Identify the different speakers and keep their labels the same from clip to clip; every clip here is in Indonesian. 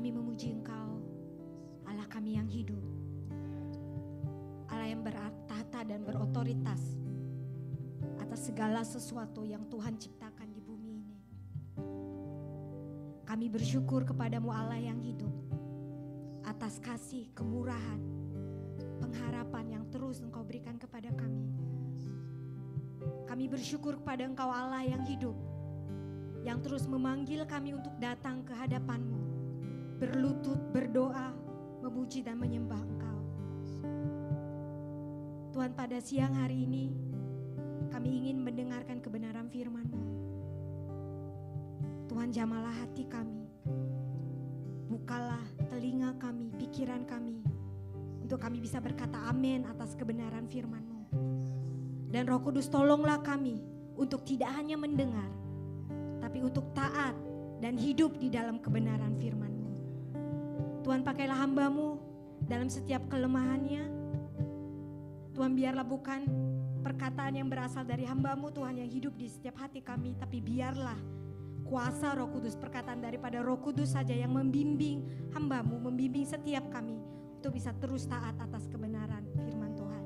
Speaker 1: Kami memuji Engkau, Allah kami yang hidup, Allah yang bertahta dan berotoritas atas segala sesuatu yang Tuhan ciptakan di bumi ini. Kami bersyukur kepadamu Allah yang hidup, atas kasih, kemurahan, pengharapan yang terus Engkau berikan kepada kami. Kami bersyukur kepada Engkau Allah yang hidup, yang terus memanggil kami untuk datang ke hadapan-Mu, berlutut, berdoa, memuji dan menyembah Engkau. Tuhan, pada siang hari ini kami ingin mendengarkan kebenaran firman-Mu. Tuhan, jamalah hati kami, bukalah telinga kami, pikiran kami, untuk kami bisa berkata amin atas kebenaran firman-Mu. Dan Roh Kudus, tolonglah kami untuk tidak hanya mendengar, tapi untuk taat dan hidup di dalam kebenaran firman-Mu. Tuhan, pakailah hamba-Mu dalam setiap kelemahannya. Tuhan, biarlah bukan perkataan yang berasal dari hamba-Mu Tuhan yang hidup di setiap hati kami, tapi biarlah kuasa Roh Kudus, perkataan daripada Roh Kudus saja yang membimbing hamba-Mu, membimbing setiap kami untuk bisa terus taat atas kebenaran firman Tuhan.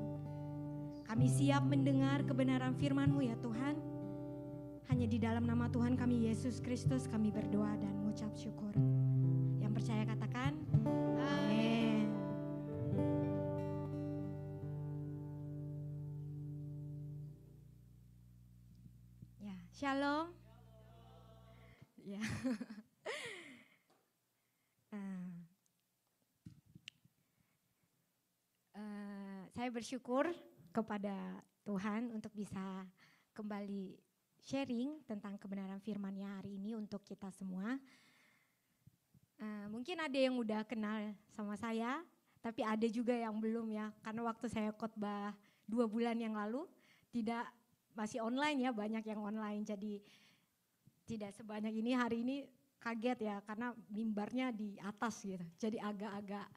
Speaker 1: Kami siap mendengar kebenaran firman-Mu ya Tuhan. Hanya di dalam nama Tuhan kami Yesus Kristus kami berdoa dan mengucap syukur. Yang percaya katakan amin. Ya, shalom. Ya. Saya bersyukur kepada Tuhan untuk bisa kembali sharing tentang kebenaran firman-Nya hari ini untuk kita semua. Mungkin ada yang udah kenal sama saya, tapi ada juga yang belum ya. Karena waktu saya khotbah 2 bulan yang lalu, masih online ya, banyak yang online. Jadi tidak sebanyak ini, hari ini kaget ya, karena mimbarnya di atas gitu. Jadi agak-agak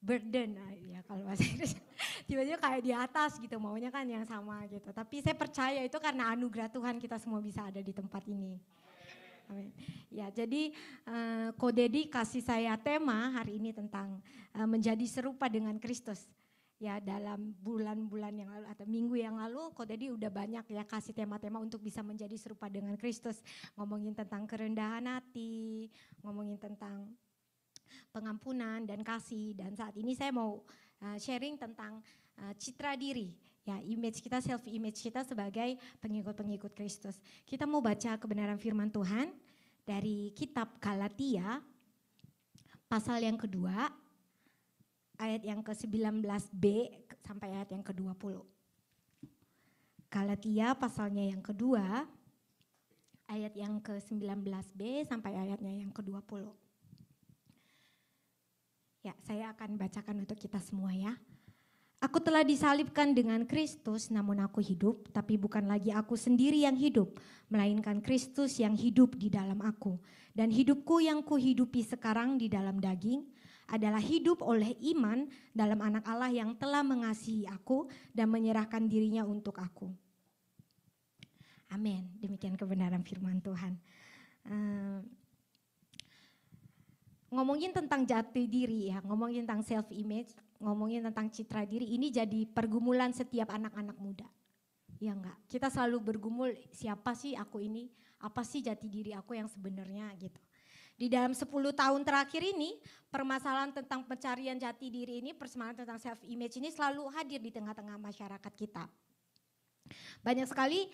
Speaker 1: burden ya kalau bahasa Inggris. Tiba-tiba kayak di atas gitu, maunya kan yang sama gitu. Tapi saya percaya itu karena anugerah Tuhan kita semua bisa ada di tempat ini. Amin. Ya, jadi Kodedi kasih saya tema hari ini tentang menjadi serupa dengan Kristus. Ya, dalam bulan-bulan yang lalu atau minggu yang lalu Kodedi udah banyak ya kasih tema-tema untuk bisa menjadi serupa dengan Kristus. Ngomongin tentang kerendahan hati, ngomongin tentang pengampunan dan kasih, dan saat ini saya mau sharing tentang citra diri, ya image kita, self image kita sebagai pengikut-pengikut Kristus. Kita mau baca kebenaran firman Tuhan dari kitab Galatia pasal yang kedua ayat yang ke-19b sampai ayat yang ke-20. Galatia pasalnya yang kedua ayat yang ke-19b sampai ayatnya yang ke-20. Ya, saya akan bacakan untuk kita semua ya. Aku telah disalibkan dengan Kristus, namun aku hidup, tapi bukan lagi aku sendiri yang hidup, melainkan Kristus yang hidup di dalam aku. Dan hidupku yang kuhidupi sekarang di dalam daging adalah hidup oleh iman dalam anak Allah yang telah mengasihi aku dan menyerahkan dirinya untuk aku. Amin. Demikian kebenaran firman Tuhan. Ngomongin tentang jati diri ya, ngomongin tentang self image, ngomongin tentang citra diri, ini jadi pergumulan setiap anak-anak muda. Ya enggak? Kita selalu bergumul, siapa sih aku ini? Apa sih jati diri aku yang sebenarnya gitu. Di dalam 10 tahun terakhir ini, permasalahan tentang pencarian jati diri ini, permasalahan tentang self image ini selalu hadir di tengah-tengah masyarakat kita. Banyak sekali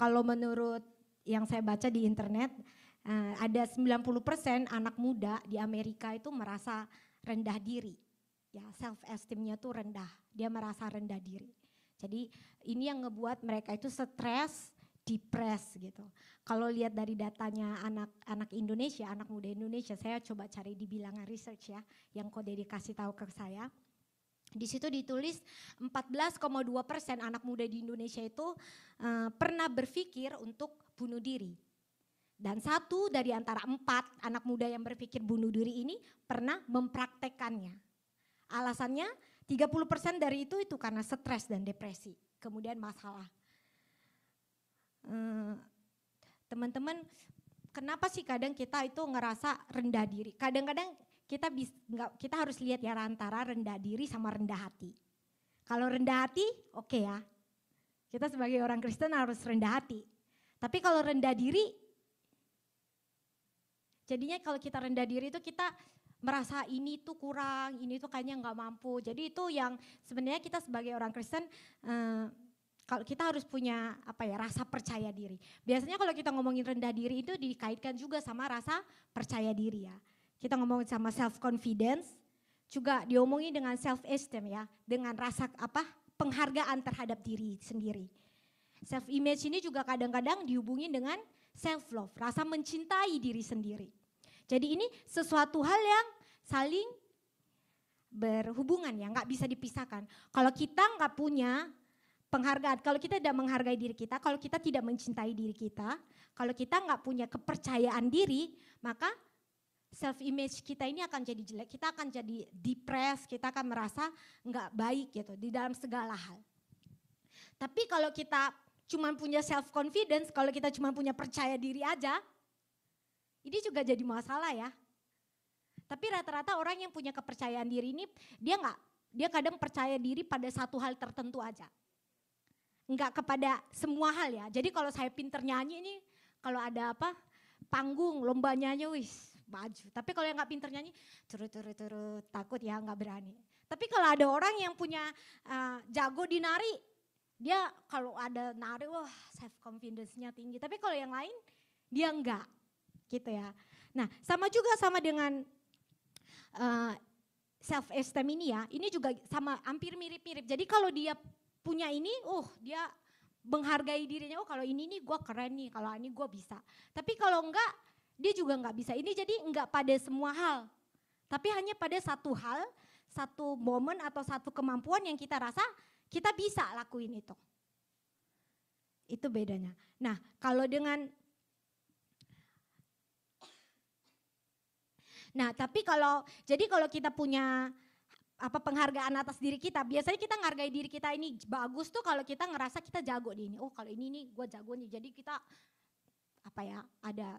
Speaker 1: kalau menurut yang saya baca di internet, ada 90% anak muda di Amerika itu merasa rendah diri. Ya, self esteemnya tuh rendah. Dia merasa rendah diri. Jadi ini yang ngebuat mereka itu stres, depres gitu. Kalau lihat dari datanya anak Indonesia, anak muda Indonesia, saya coba cari di bilangan research ya, yang Kodedi kasih tahu ke saya. Di situ ditulis 14,2% anak muda di Indonesia itu pernah berpikir untuk bunuh diri. Dan 1 dari antara 4 anak muda yang berpikir bunuh diri ini pernah mempraktekkannya. Alasannya 30% dari itu karena stres dan depresi. Kemudian masalah. Teman-teman, kenapa sih kadang kita itu ngerasa rendah diri? Kadang-kadang kita harus lihat ya antara rendah diri sama rendah hati. Kalau rendah hati, oke ya. Kita sebagai orang Kristen harus rendah hati. Tapi kalau rendah diri, jadinya kalau kita rendah diri itu kita merasa ini tuh kurang, ini tuh kayaknya nggak mampu. Jadi itu yang sebenarnya kita sebagai orang Kristen, kalau kita harus punya rasa percaya diri. Biasanya kalau kita ngomongin rendah diri itu dikaitkan juga sama rasa percaya diri ya. Kita ngomongin sama self confidence, juga diomongin dengan self esteem ya, dengan rasa penghargaan terhadap diri sendiri. Self image ini juga kadang-kadang dihubungin dengan self love, rasa mencintai diri sendiri. Jadi ini sesuatu hal yang saling berhubungan ya, nggak bisa dipisahkan. Kalau kita nggak punya penghargaan, kalau kita tidak menghargai diri kita, kalau kita tidak mencintai diri kita, kalau kita nggak punya kepercayaan diri, maka self image kita ini akan jadi jelek, kita akan jadi depressed, kita akan merasa nggak baik gitu di dalam segala hal. Tapi kalau kita cuma punya self confidence, kalau kita cuma punya percaya diri aja, ini juga jadi masalah ya. Tapi rata-rata orang yang punya kepercayaan diri ini dia kadang percaya diri pada satu hal tertentu aja. Enggak kepada semua hal ya. Jadi kalau saya pinter nyanyi ini, kalau ada panggung lomba nyanyi wis maju. Tapi kalau yang nggak pinter nyanyi turut takut ya, nggak berani. Tapi kalau ada orang yang punya jago di nari, dia kalau ada nari wah self confidence-nya tinggi. Tapi kalau yang lain dia enggak. Gitu ya. Nah, sama juga sama dengan self esteem ini ya. Ini juga sama hampir mirip-mirip. Jadi kalau dia punya ini, dia menghargai dirinya. Kalau ini nih gue keren nih, kalau ini gue bisa. Tapi kalau enggak, dia juga enggak bisa. Ini jadi enggak pada semua hal. Tapi hanya pada satu hal, satu momen atau satu kemampuan yang kita rasa kita bisa lakuin itu. Itu bedanya. Nah, kalau tapi kalau kita punya penghargaan atas diri kita, biasanya kita ngargai diri kita ini bagus tuh kalau kita ngerasa kita jago di ini. Kalau ini nih gue jago nih. Jadi kita ada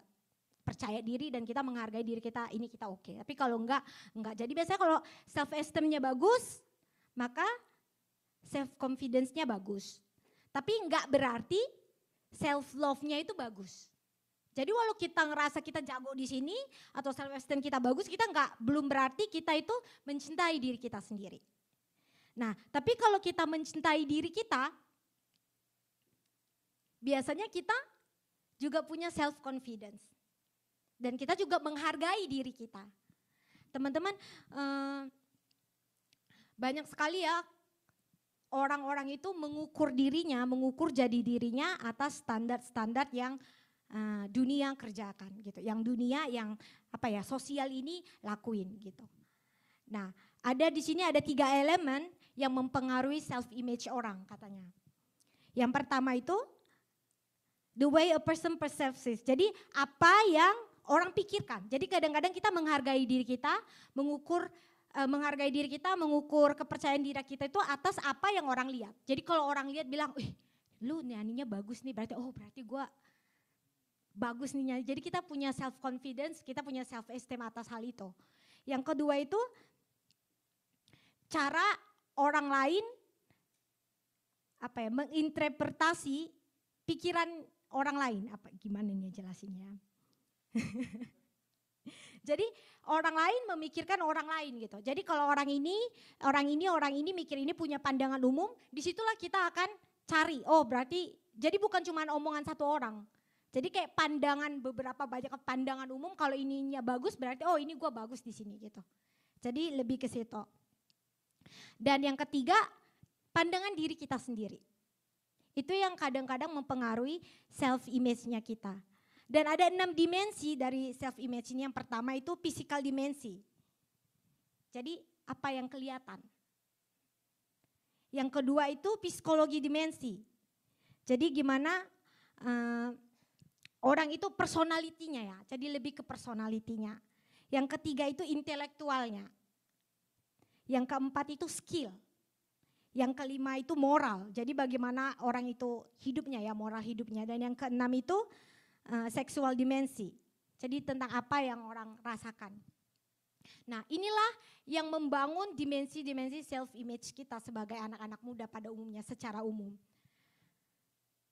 Speaker 1: percaya diri dan kita menghargai diri kita, ini kita oke. Tapi kalau enggak. Jadi biasanya kalau self esteem-nya bagus, maka self confidence-nya bagus. Tapi enggak berarti self love-nya itu bagus. Jadi walau kita ngerasa kita jago di sini atau self esteem kita bagus, belum berarti kita itu mencintai diri kita sendiri. Nah, tapi kalau kita mencintai diri kita, biasanya kita juga punya self confidence. Dan kita juga menghargai diri kita. Teman-teman, banyak sekali ya orang-orang itu mengukur dirinya, mengukur jadi dirinya atas standar-standar yang dunia kerjakan gitu, yang dunia yang sosial ini lakuin gitu. Nah, di sini ada 3 elemen yang mempengaruhi self image orang katanya. Yang pertama itu the way a person perceives it. Jadi apa yang orang pikirkan. Jadi kadang-kadang kita menghargai diri kita, mengukur kepercayaan diri kita itu atas apa yang orang lihat. Jadi kalau orang lihat bilang, lu nyanyinya bagus nih, berarti gue bagus nih nyanyi. Jadi kita punya self confidence, kita punya self esteem atas hal itu. Yang kedua itu cara orang lain menginterpretasi pikiran orang lain. Gimana nih jelasinnya? Jadi orang lain memikirkan orang lain gitu. Jadi kalau orang ini mikir ini punya pandangan umum, disitulah kita akan cari. Berarti jadi bukan cuma omongan satu orang. Jadi kayak banyak pandangan umum, kalau ininya bagus berarti ini gue bagus di sini gitu. Jadi lebih ke situ. Dan yang ketiga, pandangan diri kita sendiri. Itu yang kadang-kadang mempengaruhi self image-nya kita. Dan ada 6 dimensi dari self image ini. Yang pertama itu physical dimensi. Jadi apa yang kelihatan. Yang kedua itu psikologi dimensi. Jadi gimana orang itu personalitinya ya, jadi lebih ke personalitinya. Yang ketiga itu intelektualnya. Yang keempat itu skill. Yang kelima itu moral, jadi bagaimana orang itu hidupnya ya, moral hidupnya. Dan yang keenam itu seksual dimensi. Jadi tentang apa yang orang rasakan. Nah, inilah yang membangun dimensi-dimensi self-image kita sebagai anak-anak muda pada umumnya, secara umum.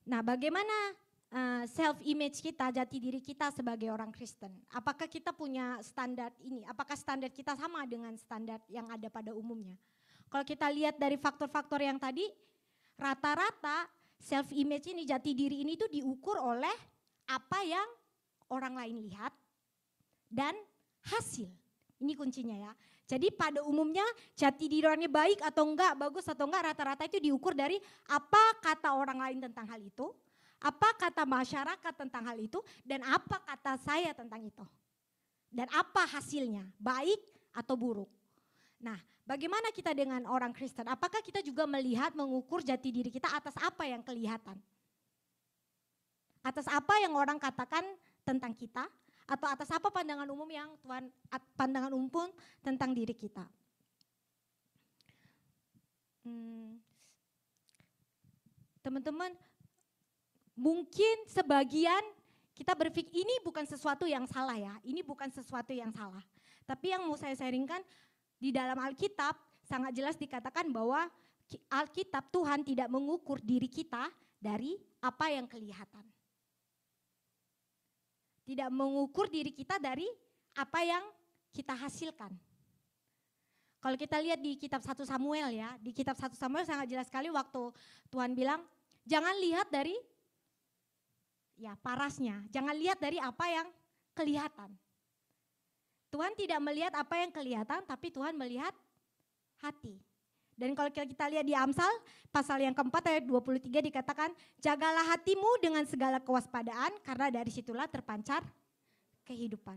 Speaker 1: Nah, bagaimana self-image kita, jati diri kita sebagai orang Kristen? Apakah kita punya standar ini? Apakah standar kita sama dengan standar yang ada pada umumnya? Kalau kita lihat dari faktor-faktor yang tadi, rata-rata self-image ini, jati diri ini itu diukur oleh apa yang orang lain lihat dan hasil. Ini kuncinya ya. Jadi pada umumnya jati diri orangnya baik atau enggak, bagus atau enggak, rata-rata itu diukur dari apa kata orang lain tentang hal itu, apa kata masyarakat tentang hal itu, dan apa kata saya tentang itu. Dan apa hasilnya, baik atau buruk. Nah, bagaimana kita dengan orang Kristen? Apakah kita juga melihat, mengukur jati diri kita atas apa yang kelihatan? Atas apa yang orang katakan tentang kita? Atau atas apa pandangan umum yang Tuhan, pandangan umum pun tentang diri kita. Teman-teman, mungkin sebagian kita berpikir ini bukan sesuatu yang salah ya, ini bukan sesuatu yang salah. Tapi yang mau saya sharingkan, di dalam Alkitab sangat jelas dikatakan bahwa Alkitab Tuhan tidak mengukur diri kita dari apa yang kelihatan. Tidak mengukur diri kita dari apa yang kita hasilkan. Kalau kita lihat di kitab 1 Samuel ya, di kitab 1 Samuel sangat jelas sekali waktu Tuhan bilang, jangan lihat dari ya parasnya, jangan lihat dari apa yang kelihatan. Tuhan tidak melihat apa yang kelihatan, tapi Tuhan melihat hati. Dan kalau kita lihat di Amsal, pasal yang keempat ayat 23 dikatakan, jagalah hatimu dengan segala kewaspadaan, karena dari situlah terpancar kehidupan.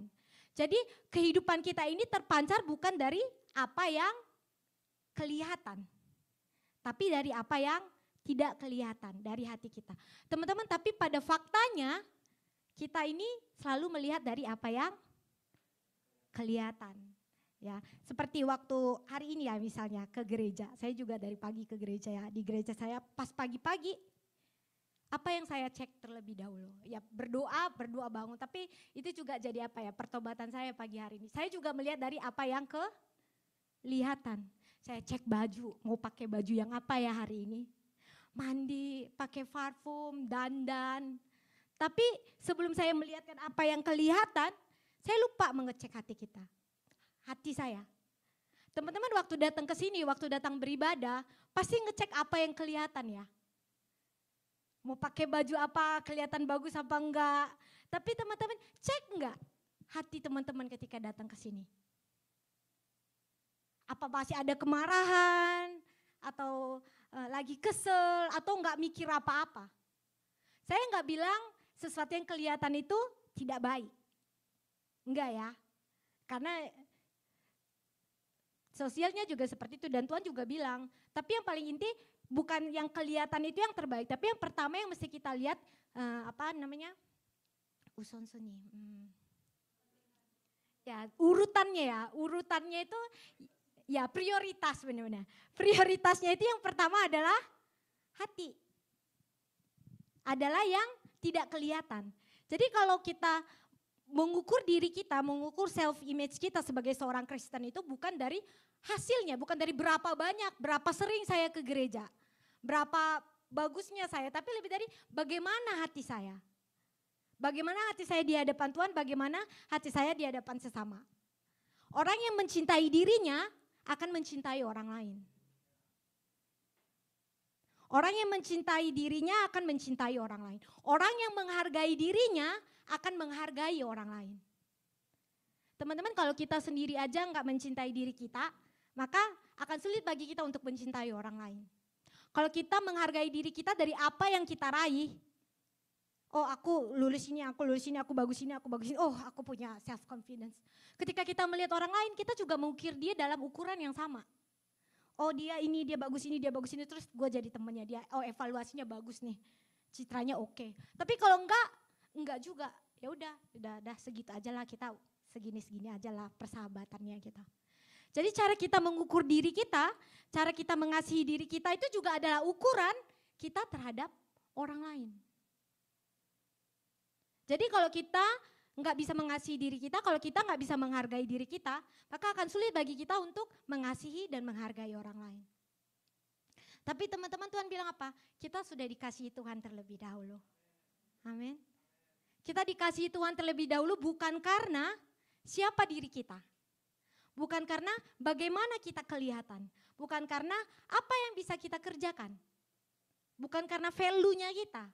Speaker 1: Jadi kehidupan kita ini terpancar bukan dari apa yang kelihatan, tapi dari apa yang tidak kelihatan, dari hati kita. Teman-teman, tapi pada faktanya, kita ini selalu melihat dari apa yang kelihatan. Ya, seperti waktu hari ini ya misalnya ke gereja, saya juga dari pagi ke gereja ya, di gereja saya pas pagi-pagi, apa yang saya cek terlebih dahulu? Ya berdoa bangun, tapi itu juga jadi apa ya, pertobatan saya pagi hari ini. Saya juga melihat dari apa yang kelihatan. Saya cek baju, mau pakai baju yang apa ya hari ini. Mandi, pakai parfum, dandan. Tapi sebelum saya melihatkan apa yang kelihatan, saya lupa mengecek hati kita. Hati saya. Teman-teman waktu datang ke sini, waktu datang beribadah, pasti ngecek apa yang kelihatan ya. Mau pakai baju apa, kelihatan bagus apa enggak. Tapi teman-teman cek enggak hati teman-teman ketika datang ke sini? Apa masih ada kemarahan, atau lagi kesel, atau enggak mikir apa-apa? Saya enggak bilang sesuatu yang kelihatan itu tidak baik. Enggak ya. Karena sosialnya juga seperti itu dan Tuhan juga bilang, tapi yang paling inti bukan yang kelihatan itu yang terbaik, tapi yang pertama yang mesti kita lihat usonsoni. Ya, urutannya itu ya prioritas benar-benar. Prioritasnya itu yang pertama adalah hati. Adalah yang tidak kelihatan. Jadi kalau kita mengukur diri kita, mengukur self image kita sebagai seorang Kristen itu bukan dari hasilnya, bukan dari berapa banyak, berapa sering saya ke gereja, berapa bagusnya saya, tapi lebih dari bagaimana hati saya. Bagaimana hati saya di hadapan Tuhan, bagaimana hati saya di hadapan sesama. Orang yang mencintai dirinya akan mencintai orang lain. Orang yang mencintai dirinya akan mencintai orang lain. Orang yang menghargai dirinya akan menghargai orang lain. Teman-teman, kalau kita sendiri aja nggak mencintai diri kita, maka akan sulit bagi kita untuk mencintai orang lain. Kalau kita menghargai diri kita dari apa yang kita raih, oh aku lulus ini, aku bagus ini, oh aku punya self confidence. Ketika kita melihat orang lain, kita juga mengukir dia dalam ukuran yang sama. Oh dia ini, dia bagus ini, terus gue jadi temennya dia, oh evaluasinya bagus nih, citranya oke. Tapi kalau enggak juga, ya udah segitu aja lah kita, segini aja lah persahabatannya kita. Jadi cara kita mengukur diri kita, cara kita mengasihi diri kita itu juga adalah ukuran kita terhadap orang lain. Jadi kalau kita nggak bisa mengasihi diri kita, kalau kita nggak bisa menghargai diri kita, maka akan sulit bagi kita untuk mengasihi dan menghargai orang lain. Tapi teman-teman, Tuhan bilang apa? Kita sudah dikasihi Tuhan terlebih dahulu. Amin. Kita dikasihi Tuhan terlebih dahulu bukan karena siapa diri kita. Bukan karena bagaimana kita kelihatan. Bukan karena apa yang bisa kita kerjakan. Bukan karena value-nya kita.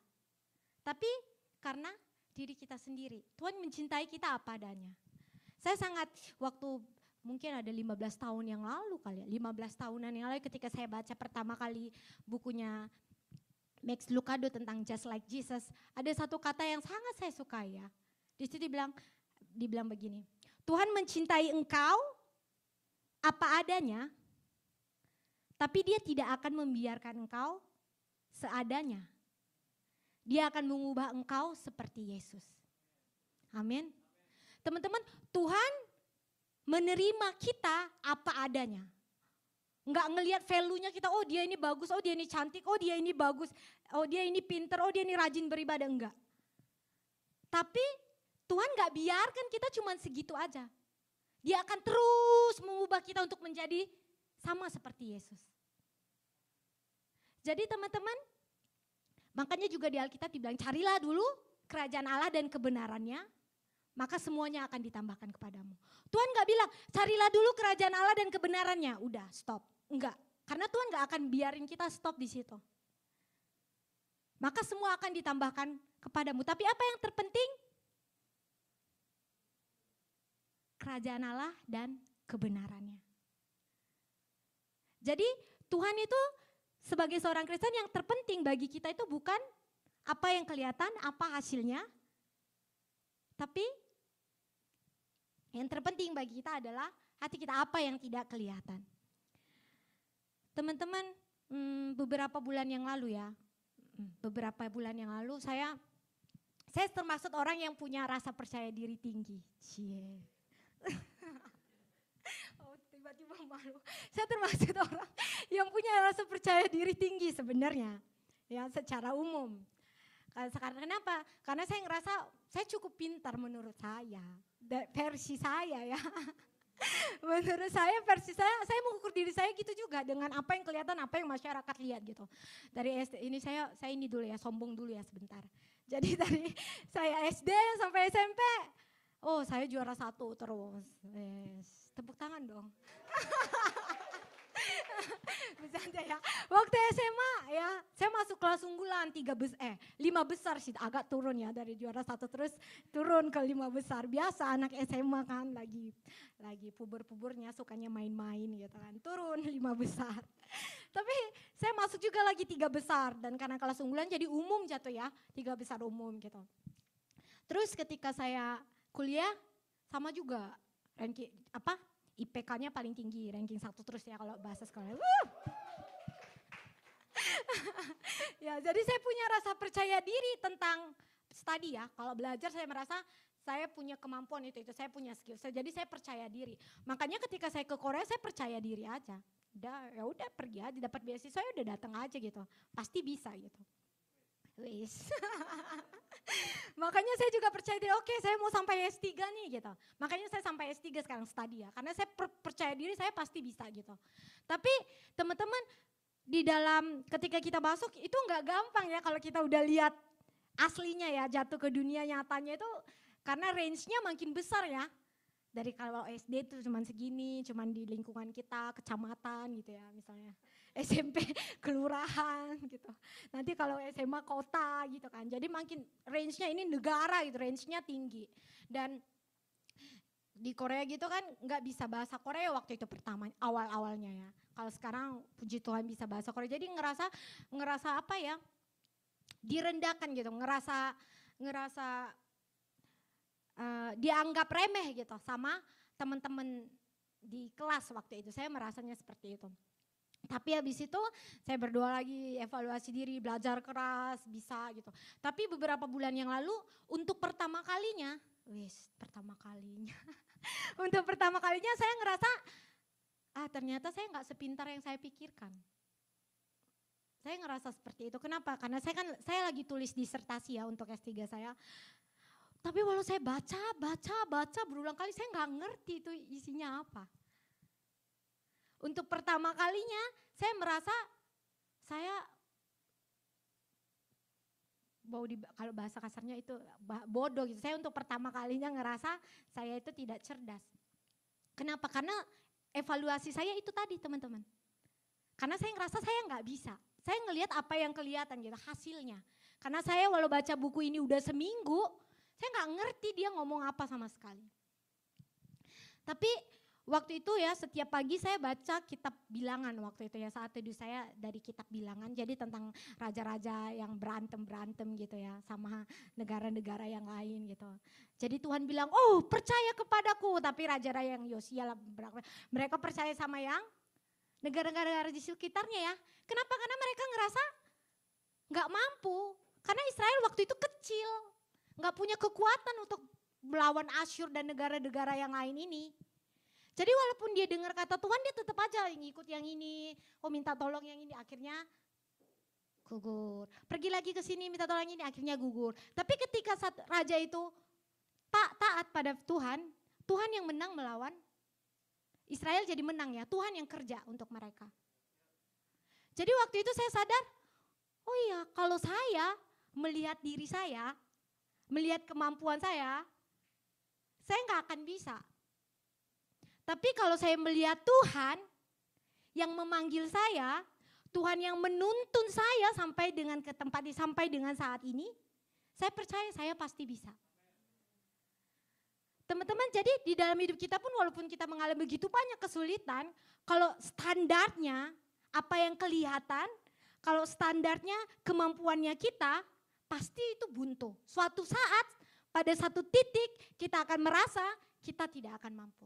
Speaker 1: Tapi karena diri kita sendiri. Tuhan mencintai kita apa adanya. Saya sangat waktu mungkin ada 15 tahun yang lalu kali ya. 15 tahunan yang lalu ketika saya baca pertama kali bukunya Max Lucado tentang Just Like Jesus. Ada satu kata yang sangat saya sukai ya. Di situ dibilang begini. Tuhan mencintai engkau apa adanya. Tapi dia tidak akan membiarkan engkau seadanya. Dia akan mengubah engkau seperti Yesus. Amin. Teman-teman, Tuhan menerima kita apa adanya. Enggak ngelihat value-nya kita, oh dia ini bagus, oh dia ini cantik, oh dia ini bagus, oh dia ini pinter, oh dia ini rajin beribadah, enggak. Tapi Tuhan enggak biarkan kita cuma segitu aja. Dia akan terus mengubah kita untuk menjadi sama seperti Yesus. Jadi teman-teman, makanya juga di Alkitab dibilang carilah dulu kerajaan Allah dan kebenarannya, maka semuanya akan ditambahkan kepadamu. Tuhan gak bilang carilah dulu kerajaan Allah dan kebenarannya, udah stop. Enggak, karena Tuhan gak akan biarin kita stop di situ. Maka semua akan ditambahkan kepadamu. Tapi apa yang terpenting? Kerajaan Allah dan kebenarannya. Jadi Tuhan itu sebagai seorang Kristen yang terpenting bagi kita itu bukan apa yang kelihatan, apa hasilnya. Tapi yang terpenting bagi kita adalah hati kita, apa yang tidak kelihatan. Teman-teman, beberapa bulan yang lalu saya termasuk orang yang punya rasa percaya diri tinggi. Cie. Oh, tiba-tiba malu. Saya termasuk orang yang punya rasa percaya diri tinggi sebenarnya, ya secara umum. Karena kenapa? Karena saya ngerasa saya cukup pintar menurut saya, versi saya ya. Menurut saya versi saya mengukur diri saya gitu juga dengan apa yang kelihatan, apa yang masyarakat lihat gitu. Dari SD ini saya ini dulu ya, sombong dulu ya sebentar. Jadi dari saya SD sampai SMP, oh saya juara 1 terus. Yes. Tepuk tangan dong. Bercanda ya. Waktu SMA ya, saya masuk kelas unggulan 5 besar sih, agak turun ya dari juara 1 terus turun ke 5 besar. Biasa anak SMA kan lagi puber-pubernya sukanya main-main gitu kan. Turun 5 besar. Tapi saya masuk juga lagi 3 besar dan karena kelas unggulan jadi umum jatuh ya, 3 besar umum gitu. Terus ketika saya kuliah sama juga ranking IPK-nya paling tinggi, ranking 1 terus ya kalau bahasa sekolah. Ya, jadi saya punya rasa percaya diri tentang studi ya. Kalau belajar saya merasa saya punya kemampuan itu saya punya skill. Jadi saya percaya diri. Makanya ketika saya ke Korea saya percaya diri aja. Udah pergi aja, dapat beasiswa saya udah datang aja gitu. Pasti bisa gitu. Wis. Makanya saya juga percaya diri, oke saya mau sampai S3 nih gitu. Makanya saya sampai S3 sekarang studi ya. Karena saya percaya diri saya pasti bisa gitu. Tapi teman-teman di dalam ketika kita masuk itu enggak gampang ya kalau kita udah lihat aslinya ya, jatuh ke dunia nyatanya itu karena range-nya makin besar ya. Dari kalau SD itu cuman segini, cuman di lingkungan kita, kecamatan gitu ya misalnya. SMP kelurahan gitu. Nanti kalau SMA kota gitu kan. Jadi makin range-nya ini negara gitu, range-nya tinggi. Dan di Korea gitu kan nggak bisa bahasa Korea waktu itu pertama, awal-awalnya ya. Kalau sekarang puji Tuhan bisa bahasa Korea. Jadi ngerasa apa ya, direndahkan gitu, ngerasa dianggap remeh gitu sama teman-teman di kelas waktu itu. Saya merasanya seperti itu. Tapi habis itu saya berdoa lagi, evaluasi diri, belajar keras, bisa gitu. Tapi beberapa bulan yang lalu untuk pertama kalinya, untuk pertama kalinya saya ngerasa, ternyata saya nggak sepintar yang saya pikirkan. Saya ngerasa seperti itu. Kenapa? Karena saya lagi tulis disertasi ya untuk S3 saya. Tapi walau saya baca berulang kali, saya nggak ngerti itu isinya apa. Untuk pertama kalinya saya merasa saya kalau bahasa kasarnya itu bodoh gitu. Saya untuk pertama kalinya ngerasa saya itu tidak cerdas. Kenapa? Karena evaluasi saya itu tadi teman-teman. Karena saya ngerasa saya nggak bisa. Saya ngelihat apa yang kelihatan gitu hasilnya. Karena saya walau baca buku ini udah seminggu, saya nggak ngerti dia ngomong apa sama sekali. Tapi waktu itu ya setiap pagi saya baca kitab bilangan waktu itu ya, saat teduh saya dari kitab bilangan, jadi tentang raja-raja yang berantem gitu ya sama negara-negara yang lain gitu. Jadi Tuhan bilang, oh percaya kepadaku, tapi raja-raja yang Yosia mereka percaya sama yang negara-negara di sekitarnya ya. Kenapa? Karena mereka ngerasa gak mampu, karena Israel waktu itu kecil, gak punya kekuatan untuk melawan Asyur dan negara-negara yang lain ini. Jadi walaupun dia dengar kata Tuhan, dia tetap aja ngikut yang ini, oh minta tolong yang ini, akhirnya gugur. Pergi lagi ke sini minta tolong yang ini, akhirnya gugur. Tapi ketika raja itu taat pada Tuhan, Tuhan yang menang melawan Israel, jadi menang ya, Tuhan yang kerja untuk mereka. Jadi waktu itu saya sadar, oh iya kalau saya melihat diri saya, melihat kemampuan saya nggak akan bisa. Tapi kalau saya melihat Tuhan yang memanggil saya, Tuhan yang menuntun saya sampai dengan ke tempat ini, sampai dengan saat ini, saya percaya saya pasti bisa. Teman-teman, jadi di dalam hidup kita pun walaupun kita mengalami begitu banyak kesulitan, kalau standarnya apa yang kelihatan, kalau standarnya kemampuannya kita, pasti itu buntu. Suatu saat pada satu titik kita akan merasa kita tidak akan mampu.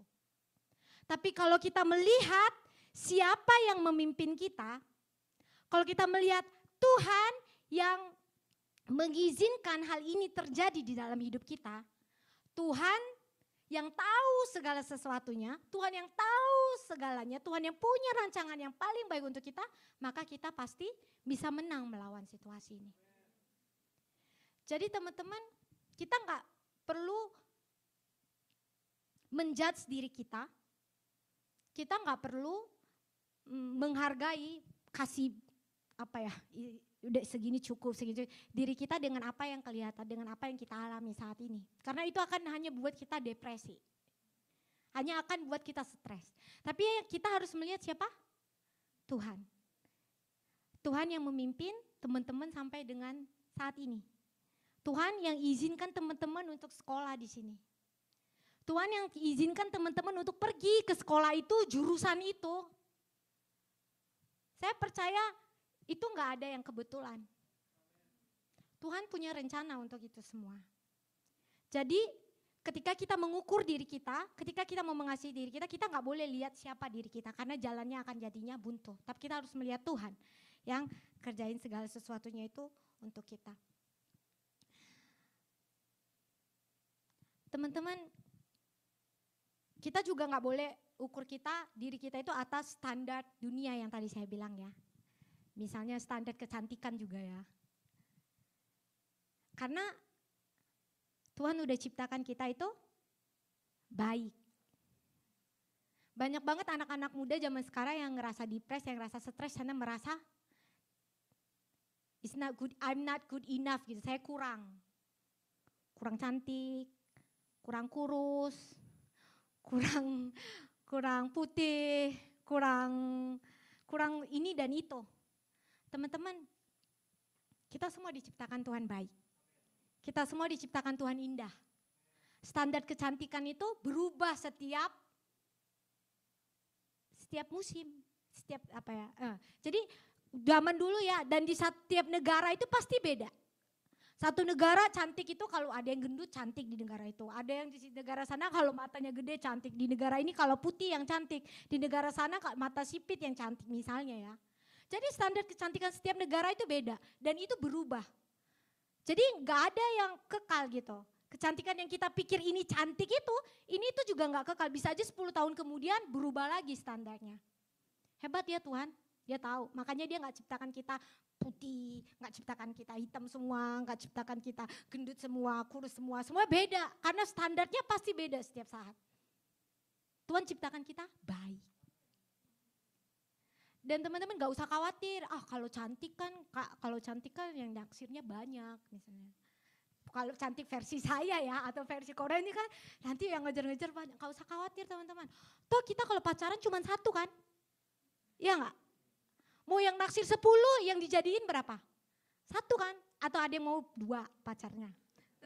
Speaker 1: Tapi kalau kita melihat siapa yang memimpin kita, kalau kita melihat Tuhan yang mengizinkan hal ini terjadi di dalam hidup kita, Tuhan yang tahu segala sesuatunya, Tuhan yang tahu segalanya, Tuhan yang punya rancangan yang paling baik untuk kita, maka kita pasti bisa menang melawan situasi ini. Jadi teman-teman, kita nggak perlu menjudge diri kita. Kita nggak perlu menghargai, kasih apa ya, udah segini cukup, diri kita dengan apa yang kelihatan, dengan apa yang kita alami saat ini. Karena itu akan hanya buat kita depresi, hanya akan buat kita stres. Tapi kita harus melihat siapa? Tuhan. Tuhan yang memimpin teman-teman sampai dengan saat ini. Tuhan yang izinkan teman-teman untuk sekolah di sini. Tuhan yang izinkan teman-teman untuk pergi ke sekolah itu, jurusan itu. Saya percaya itu nggak ada yang kebetulan. Tuhan punya rencana untuk itu semua. Jadi ketika kita mengukur diri kita, ketika kita mau mengasihi diri kita nggak boleh lihat siapa diri kita, karena jalannya akan jadinya buntu. Tapi kita harus melihat Tuhan yang kerjain segala sesuatunya itu untuk kita. Teman-teman, kita juga nggak boleh ukur diri kita itu atas standar dunia yang tadi saya bilang ya. Misalnya standar kecantikan juga ya. Karena Tuhan udah ciptakan kita itu baik. Banyak banget anak-anak muda zaman sekarang yang ngerasa depres, yang ngerasa stres karena merasa it's not good, I'm not good enough gitu. Saya kurang cantik, kurang kurus, kurang putih, kurang ini dan itu. Teman-teman, kita semua diciptakan Tuhan baik. Kita semua diciptakan Tuhan indah. Standar kecantikan itu berubah setiap musim, setiap apa ya. Jadi zaman dulu ya, dan di setiap negara itu pasti beda. Satu negara cantik itu kalau ada yang gendut cantik di negara itu. Ada yang di negara sana kalau matanya gede cantik. Di negara ini kalau putih yang cantik. Di negara sana mata sipit yang cantik misalnya ya. Jadi standar kecantikan setiap negara itu beda. Dan itu berubah. Jadi gak ada yang kekal gitu. Kecantikan yang kita pikir ini cantik itu, ini tuh juga gak kekal. Bisa aja 10 tahun kemudian berubah lagi standarnya. Hebat ya Tuhan. Dia tahu, makanya dia gak ciptakan kita putih, gak ciptakan kita hitam semua, gak ciptakan kita gendut semua, kurus semua. Semua beda, karena standarnya pasti beda setiap saat. Tuhan ciptakan kita baik. Dan teman-teman gak usah khawatir, kalau cantik kan yang naksirnya banyak misalnya. Kalau cantik versi saya ya, atau versi Korea ini kan nanti yang ngejar-ngejar banyak. Gak usah khawatir teman-teman. Toh kita kalau pacaran cuma satu kan? Iya gak? Mau yang naksir 10, yang dijadiin berapa? Satu kan? Atau ada yang mau 2 pacarnya?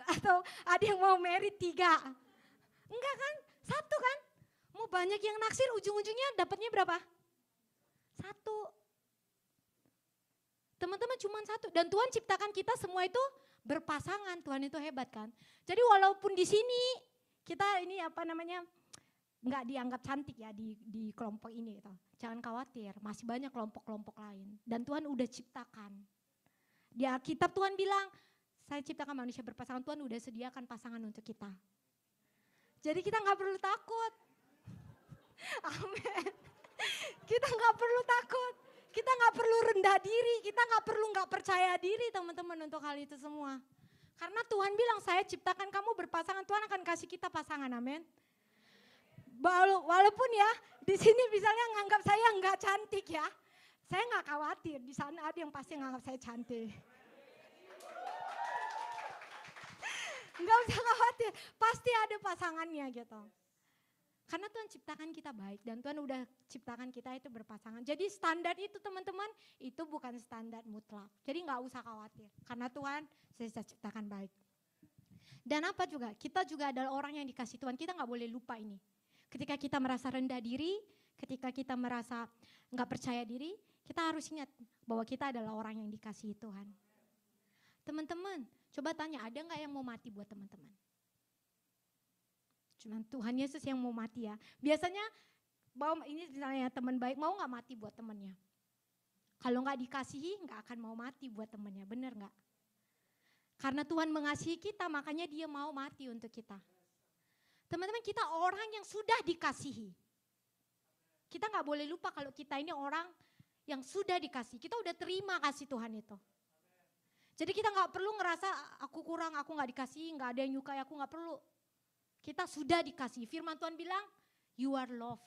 Speaker 1: Atau ada yang mau married 3? Enggak kan? Satu kan? Mau banyak yang naksir, ujung-ujungnya dapatnya berapa? 1. Teman-teman cuma 1. Dan Tuhan ciptakan kita semua itu berpasangan. Tuhan itu hebat kan? Jadi walaupun di sini kita ini nggak dianggap cantik ya di kelompok ini gitu. Jangan khawatir, masih banyak kelompok-kelompok lain. Dan Tuhan udah ciptakan. Di Alkitab Tuhan bilang, saya ciptakan manusia berpasangan, Tuhan udah sediakan pasangan untuk kita. Jadi kita nggak perlu takut. Amin. Kita nggak perlu takut. Kita nggak perlu rendah diri, kita nggak perlu nggak percaya diri teman-teman untuk hal itu semua. Karena Tuhan bilang, saya ciptakan kamu berpasangan, Tuhan akan kasih kita pasangan, amin. Walaupun ya di sini misalnya nganggap saya nggak cantik ya, saya nggak khawatir. Di sana ada yang pasti nganggap saya cantik. Nggak usah khawatir, pasti ada pasangannya gitu. Karena Tuhan ciptakan kita baik dan Tuhan udah ciptakan kita itu berpasangan. Jadi standar itu teman-teman itu bukan standar mutlak. Jadi nggak usah khawatir karena Tuhan sudah ciptakan baik. Dan apa juga, kita juga adalah orang yang dikasih Tuhan. Kita nggak boleh lupa ini. Ketika kita merasa rendah diri, ketika kita merasa nggak percaya diri, kita harus ingat bahwa kita adalah orang yang dikasihi Tuhan. Teman-teman, coba tanya, ada nggak yang mau mati buat teman-teman? Cuman Tuhan Yesus yang mau mati ya. Biasanya ini misalnya teman baik mau nggak mati buat temannya? Kalau nggak dikasihi nggak akan mau mati buat temannya, benar nggak? Karena Tuhan mengasihi kita, makanya Dia mau mati untuk kita. Teman-teman, kita orang yang sudah dikasihi. Kita nggak boleh lupa kalau kita ini orang yang sudah dikasihi. Kita udah terima kasih Tuhan itu. Jadi kita nggak perlu ngerasa aku kurang, aku nggak dikasihi, nggak ada yang nyukai aku, nggak perlu. Kita sudah dikasihi. Firman Tuhan bilang, you are loved.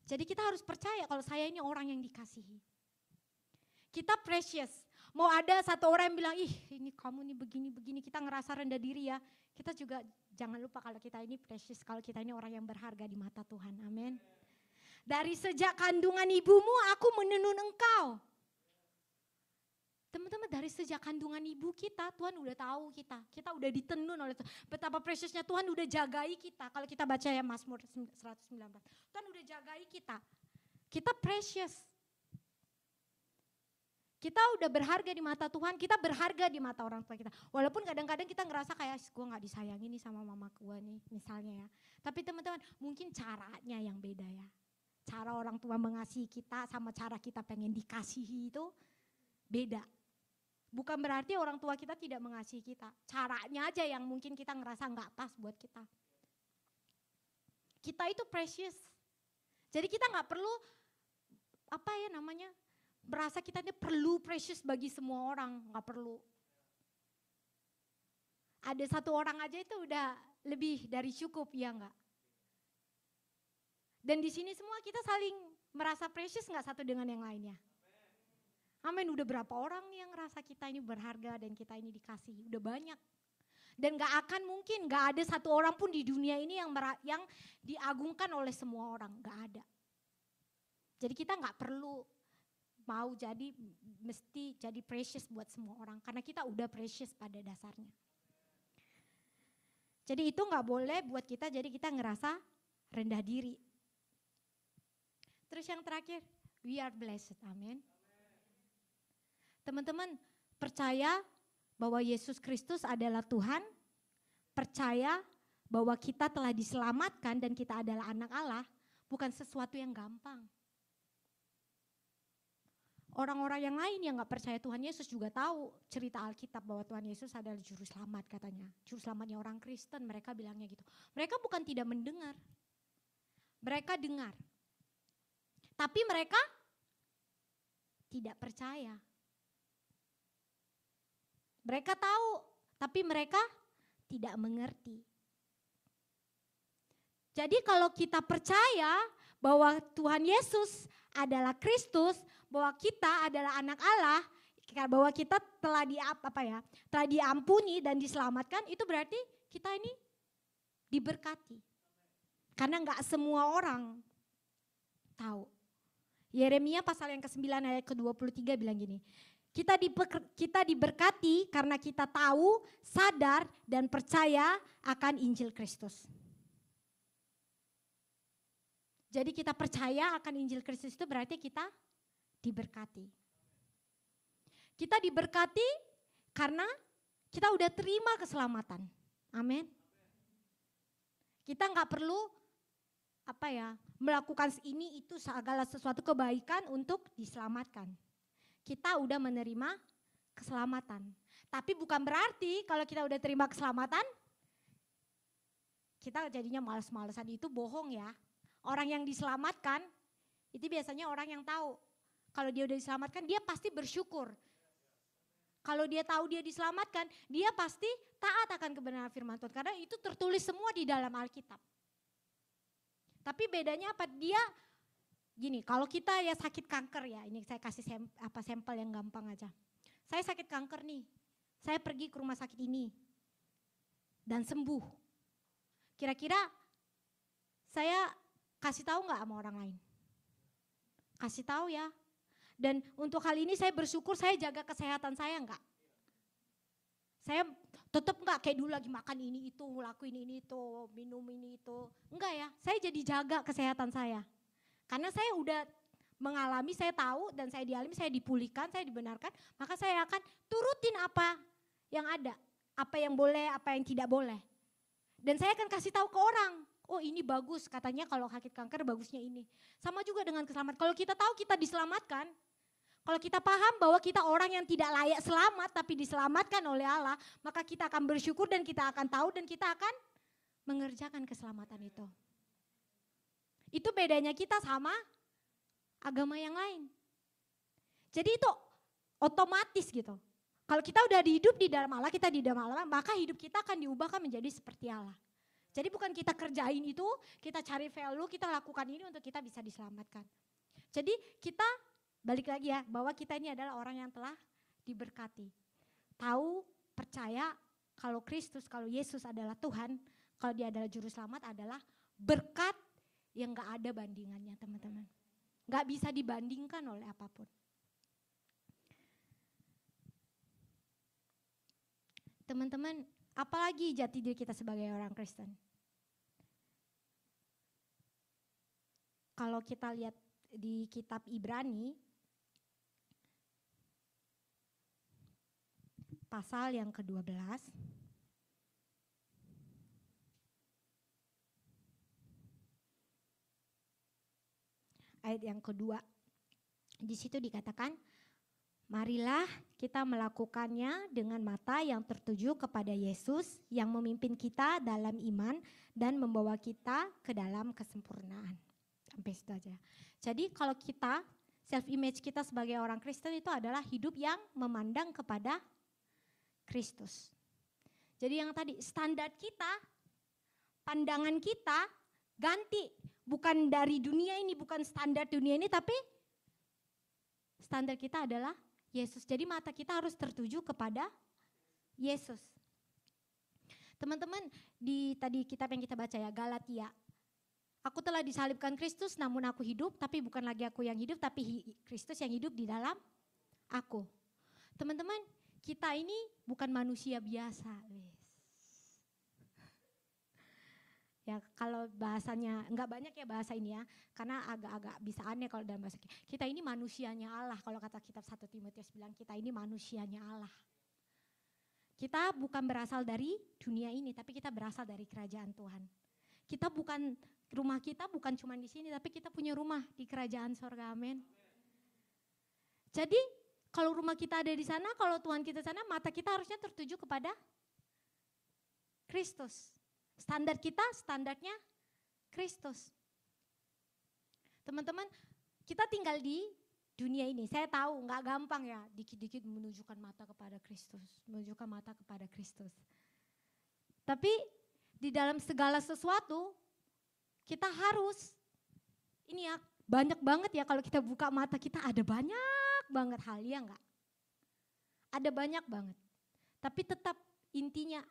Speaker 1: Jadi kita harus percaya kalau saya ini orang yang dikasihi. Kita precious. Mau ada satu orang yang bilang, ini kamu nih begini-begini, kita ngerasa rendah diri ya. Kita juga jangan lupa kalau kita ini precious, kalau kita ini orang yang berharga di mata Tuhan. Amin. Dari sejak kandungan ibumu aku menenun engkau. Teman-teman, dari sejak kandungan ibu kita, Tuhan udah tahu kita. Kita udah ditenun oleh Tuhan. Betapa preciousnya Tuhan udah jagai kita. Kalau kita baca ya Mazmur 119. Tuhan udah jagai kita. Kita precious. Kita udah berharga di mata Tuhan, kita berharga di mata orang tua kita. Walaupun kadang-kadang kita ngerasa kayak gue gak disayangi nih sama mama gue nih misalnya ya. Tapi teman-teman mungkin caranya yang beda ya. Cara orang tua mengasihi kita sama cara kita pengen dikasihi itu beda. Bukan berarti orang tua kita tidak mengasihi kita. Caranya aja yang mungkin kita ngerasa gak pas buat kita. Kita itu precious. Jadi kita gak perlu merasa kita ini perlu precious bagi semua orang, gak perlu. Ada satu orang aja itu udah lebih dari cukup, ya enggak? Dan di sini semua kita saling merasa precious gak satu dengan yang lainnya? Amin, udah berapa orang nih yang ngerasa kita ini berharga dan kita ini dikasih, udah banyak. Dan gak akan mungkin, gak ada satu orang pun di dunia ini yang diagungkan oleh semua orang, gak ada. Jadi kita gak perlu mau mesti jadi precious buat semua orang. Karena kita udah precious pada dasarnya. Jadi itu gak boleh buat kita jadi kita ngerasa rendah diri. Terus yang terakhir, we are blessed, amin. Teman-teman percaya bahwa Yesus Kristus adalah Tuhan. Percaya bahwa kita telah diselamatkan dan kita adalah anak Allah. Bukan sesuatu yang gampang. Orang-orang yang lain yang gak percaya Tuhan Yesus juga tahu cerita Alkitab bahwa Tuhan Yesus adalah juru selamat katanya. Juru selamatnya orang Kristen, mereka bilangnya gitu. Mereka bukan tidak mendengar, mereka dengar. Tapi mereka tidak percaya. Mereka tahu, tapi mereka tidak mengerti. Jadi kalau kita percaya bahwa Tuhan Yesus adalah Kristus, bahwa kita adalah anak Allah, bahwa kita telah diampuni dan diselamatkan, itu berarti kita ini diberkati. Karena enggak semua orang tahu. Yeremia pasal yang ke-9 ayat ke-23 bilang gini, kita diberkati karena kita tahu, sadar, dan percaya akan Injil Kristus. Jadi kita percaya akan Injil Kristus itu berarti kita diberkati. Kita diberkati karena kita udah terima keselamatan. Amin. Kita nggak perlu melakukan ini itu segala sesuatu kebaikan untuk diselamatkan. Kita udah menerima keselamatan. Tapi bukan berarti kalau kita udah terima keselamatan, kita jadinya malas-malasan, itu bohong ya. Orang yang diselamatkan, itu biasanya orang yang tahu. Kalau dia udah diselamatkan, dia pasti bersyukur. Kalau dia tahu dia diselamatkan, dia pasti taat akan kebenaran firman Tuhan. Karena itu tertulis semua di dalam Alkitab. Tapi bedanya apa? Dia gini, kalau kita ya sakit kanker ya, ini saya kasih sampel yang gampang aja. Saya sakit kanker nih, saya pergi ke rumah sakit ini dan sembuh. Kira-kira saya kasih tahu nggak sama orang lain? Kasih tahu ya. Dan untuk hal ini saya bersyukur saya jaga kesehatan saya enggak. Saya tetap enggak kayak dulu lagi makan ini itu, lakuin ini itu, minum ini itu. Enggak ya, saya jadi jaga kesehatan saya. Karena saya udah mengalami, saya tahu dan saya dialami, saya dipulihkan, saya dibenarkan. Maka saya akan turutin apa yang ada. Apa yang boleh, apa yang tidak boleh. Dan saya akan kasih tahu ke orang. Oh ini bagus, katanya kalau sakit kanker bagusnya ini. Sama juga dengan keselamatan. Kalau kita tahu kita diselamatkan, kalau kita paham bahwa kita orang yang tidak layak selamat tapi diselamatkan oleh Allah, maka kita akan bersyukur dan kita akan tahu dan kita akan mengerjakan keselamatan itu. Itu bedanya kita sama agama yang lain. Jadi itu otomatis gitu. Kalau kita udah hidup di dalam Allah, kita di dalam Allah, maka hidup kita akan diubahkan menjadi seperti Allah. Jadi bukan kita kerjain itu, kita cari value, kita lakukan ini untuk kita bisa diselamatkan. Jadi kita balik lagi ya, bahwa kita ini adalah orang yang telah diberkati. Tahu, percaya kalau Kristus, kalau Yesus adalah Tuhan, kalau dia adalah juru selamat, adalah berkat yang gak ada bandingannya teman-teman. Gak bisa dibandingkan oleh apapun. Teman-teman, apalagi jati diri kita sebagai orang Kristen? Kalau kita lihat di kitab Ibrani, pasal yang ke-12, ayat yang kedua, di situ dikatakan, marilah kita melakukannya dengan mata yang tertuju kepada Yesus yang memimpin kita dalam iman dan membawa kita ke dalam kesempurnaan. Sampai situ aja. Jadi kalau kita, self image kita sebagai orang Kristen itu adalah hidup yang memandang kepada Kristus. Jadi yang tadi standar kita, pandangan kita ganti. Bukan dari dunia ini, bukan standar dunia ini, tapi standar kita adalah Yesus. Jadi mata kita harus tertuju kepada Yesus. Teman-teman, di tadi kitab yang kita baca ya, Galatia. Aku telah disalibkan Kristus, namun aku hidup, tapi bukan lagi aku yang hidup, tapi Kristus yang hidup di dalam aku. Teman-teman, kita ini bukan manusia biasa. Ya kalau bahasanya, enggak banyak ya bahasa ini ya, karena agak-agak bisa aneh kalau dalam bahasa kita ini manusianya Allah. Kalau kata kitab 1 Timotius bilang kita ini manusianya Allah. Kita bukan berasal dari dunia ini, tapi kita berasal dari kerajaan Tuhan. Kita bukan, rumah kita bukan cuma di sini, tapi kita punya rumah di kerajaan sorga, amin. Jadi kalau rumah kita ada di sana, kalau Tuhan kita sana, mata kita harusnya tertuju kepada Kristus. Standar kita, standarnya Kristus. Teman-teman, Kita tinggal di dunia ini. Saya tahu nggak gampang ya, dikit-dikit menunjukkan mata kepada Kristus, menunjukkan mata kepada Kristus. Tapi di dalam segala sesuatu kita harus, ini ya banyak banget ya kalau kita buka mata kita ada banyak banget hal, ya enggak? Ada banyak banget. Tapi tetap intinya